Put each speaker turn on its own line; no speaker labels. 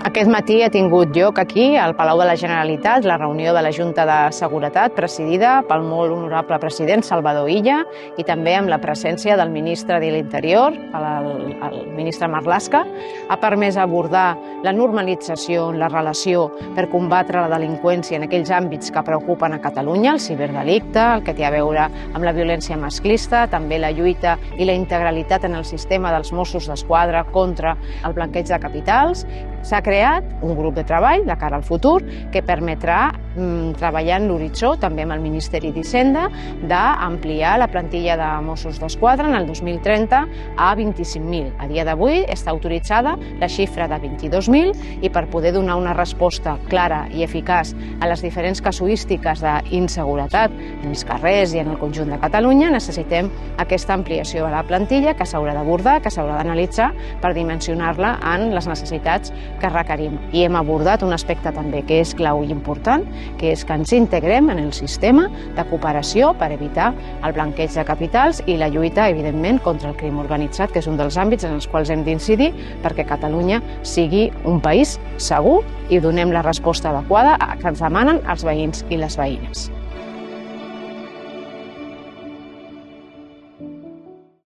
Aquest matí ha tingut lloc aquí, al Palau de la Generalitat, la reunió de la Junta de Seguretat presidida pel molt honorable president Salvador Illa i també amb la presència del ministre de l'Interior, el ministre Marlaska. Ha permès abordar la normalització en la relació per combatre la delinqüència en aquells àmbits que preocupen a Catalunya, el ciberdelicte, el que té a veure amb la violència masclista, també la lluita i la integralitat en el sistema dels Mossos d'Esquadra contra el blanqueig de capitals. S'ha creat un grup de treball de cara al futur que permetrà treballar en l'horitzó, també amb el Ministeri d'Hisenda, d'ampliar la plantilla de Mossos d'Esquadra en el 2030 a 25.000. A dia d'avui està autoritzada la xifra de 22.000 i per poder donar una resposta clara i eficaç a les diferents casuístiques d'inseguretat en els carrers i en el conjunt de Catalunya necessitem aquesta ampliació de la plantilla que s'haurà d'abordar, que s'haurà d'analitzar per dimensionar-la en les necessitats que requerim. I hem abordat un aspecte també que és clau i important, que és que ens integrem en el sistema de cooperació per evitar el blanqueig de capitals i la lluita, evidentment, contra el crim organitzat, que és un dels àmbits en els quals hem d'incidir perquè Catalunya sigui un país segur i donem la resposta adequada que ens demanen els veïns i les veïnes.